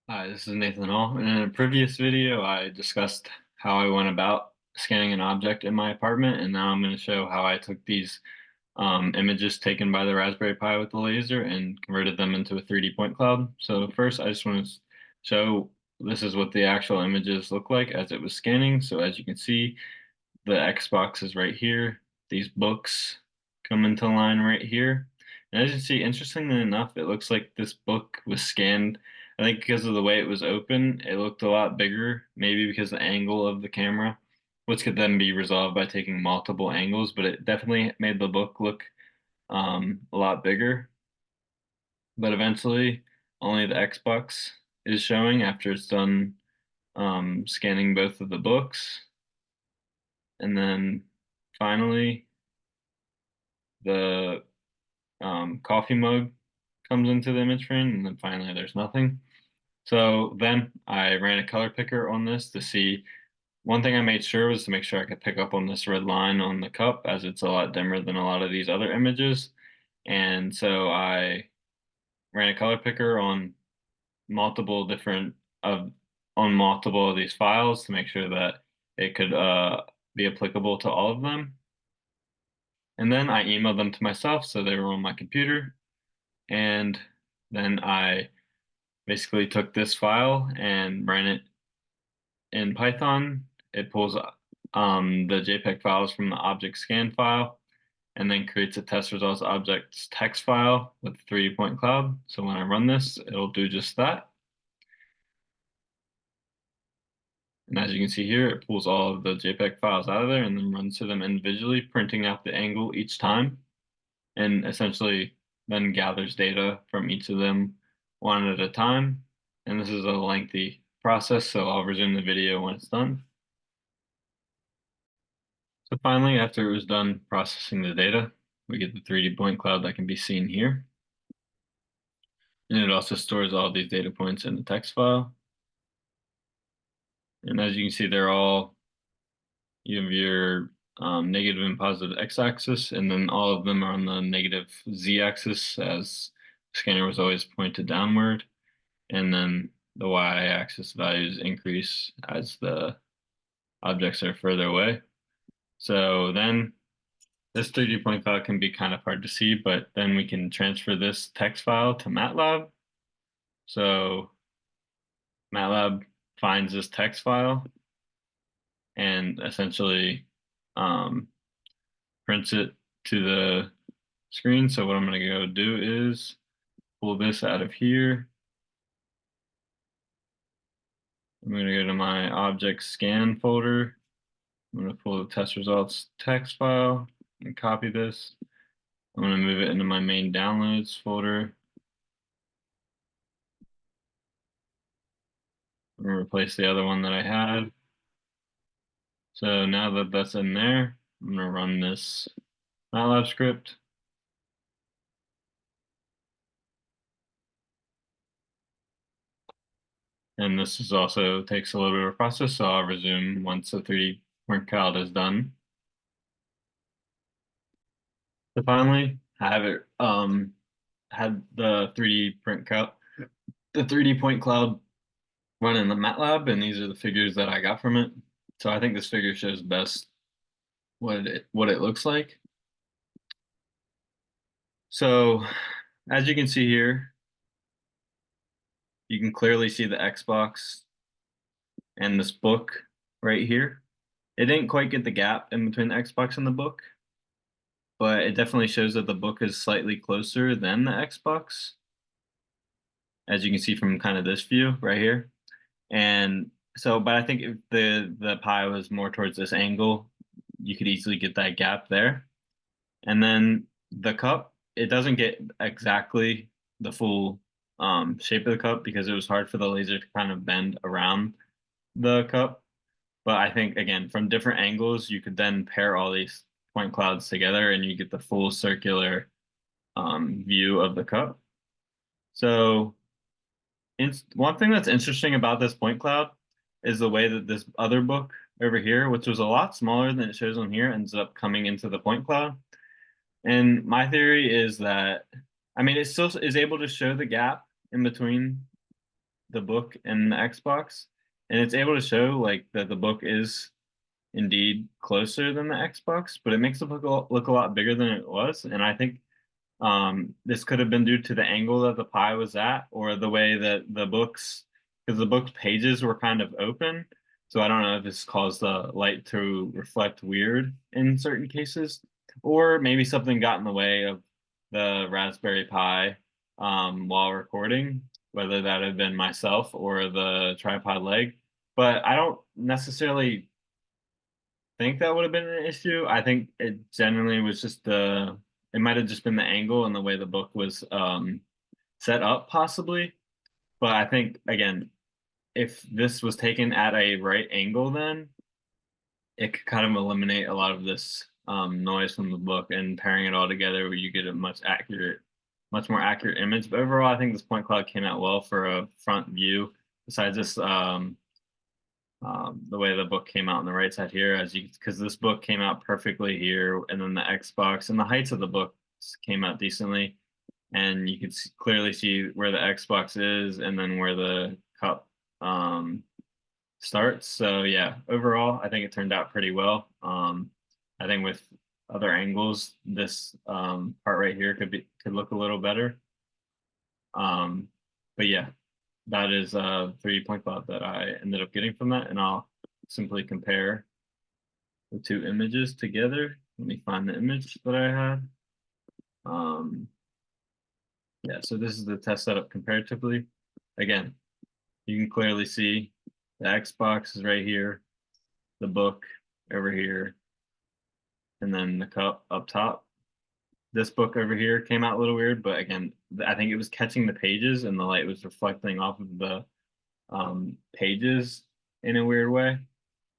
Hi, this is Nathan Hall. In a previous video, I discussed how I went about scanning an object in my apartment, and now I'm going to show how I took these images taken by the Raspberry Pi with the laser and converted them into a 3D point cloud. So first, I just want to show this is what the actual images look like as it was scanning. So as you can see, the Xbox is right here. These books come into line right here. And as you see, interestingly enough, it looks like this book was scanned. I think because of the way it was open, it looked a lot bigger, maybe because the angle of the camera, which could then be resolved by taking multiple angles, but it definitely made the book look a lot bigger. But eventually, only the Xbox is showing after it's done scanning both of the books. And then finally, the coffee mug comes into the image frame, and then finally there's nothing. So then I ran a color picker on this to see. One thing I made sure was to make sure I could pick up on this red line on the cup as it's a lot dimmer than a lot of these other images. And so I ran a color picker on multiple different of on multiple of these files to make sure that it could be applicable to all of them. And then I emailed them to myself so they were on my computer. And then I basically took this file and ran it in Python. It pulls the JPEG files from the object scan file and then creates a test results objects text file with 3D point cloud. So when I run this, it'll do just that. And as you can see here, it pulls all of the JPEG files out of there and then runs through them individually, printing out the angle each time, and essentially then gathers data from each of them one at a time. And this is a lengthy process, so I'll resume the video when it's done. So finally, after it was done processing the data, we get the 3D point cloud that can be seen here. And it also stores all these data points in the text file. And as you can see, they're all, you have your negative and positive x-axis, and then all of them are on the negative z-axis as the scanner was always pointed downward. And then the y-axis values increase as the objects are further away. So then this 3D point cloud can be kind of hard to see, but then we can transfer this text file to MATLAB. So MATLAB finds this text file and essentially um, prints it to the screen. So what I'm going to go do is pull this out of here. I'm going to go to my object scan folder. I'm going to pull the test results text file and copy this. I'm going to move it into my main downloads folder. I'm going to replace the other one that I had. So now that that's in there, I'm going to run this MATLAB script. And this is also takes a little bit of process, so I'll resume once the 3D print cloud is done. So finally, I have it had the 3D print cloud, the 3D point cloud run in the MATLAB, and these are the figures that I got from it. So I think this figure shows best what it looks like. So as you can see here, you can clearly see the Xbox and this book right here. It didn't quite get the gap in between the Xbox and the book, but it definitely shows that the book is slightly closer than the Xbox, as you can see from kind of this view right here. And so, but I think if the Pi was more towards this angle, you could easily get that gap there. And then the cup, it doesn't get exactly the full shape of the cup because it was hard for the laser to kind of bend around the cup. But I think, again, from different angles, you could then pair all these point clouds together and you get the full circular view of the cup. So one thing that's interesting about this point cloud is the way that this other book over here, which was a lot smaller than it shows on here, ends up coming into the point cloud. And my theory is that, I mean, it still is able to show the gap in between the book in the Xbox, and it's able to show like that the book is indeed closer than the Xbox, but it makes the book look a lot bigger than it was. And I think this could have been due to the angle that the pie was at, or the way that the books, because the book's pages were kind of open. So I don't know if this caused the light to reflect weird in certain cases, or maybe something got in the way of the Raspberry Pi while recording, whether that had been myself or the tripod leg. But I don't necessarily think that would have been an issue. I think it generally was just it might have just been the angle and the way the book was set up possibly. But I think again, if this was taken at a right angle, then it could kind of eliminate a lot of this noise from the book, and pairing it all together where you get a much more accurate image. But overall, I think this point cloud came out well for a front view. Besides this the way the book came out on the right side here, because this book came out perfectly here, and then the Xbox and the heights of the book came out decently, and you could clearly see where the Xbox is and then where the cup starts. So yeah, overall, I think it turned out pretty well. I think with other angles, this part right here could look a little better. But yeah, that is 3.5 that I ended up getting from that, and I'll simply compare the two images together. Let me find the image that I had. Yeah, so this is the test setup comparatively. Again, you can clearly see the Xbox is right here, the book over here, and then the cup up top. This book over here came out a little weird, but again, I think it was catching the pages and the light was reflecting off of the pages in a weird way,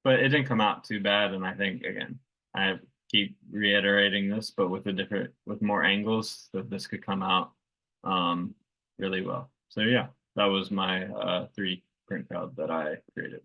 but it didn't come out too bad. And I think again, I keep reiterating this, but with more angles, that this could come out really well. So yeah, that was my 3 print cloud that I created.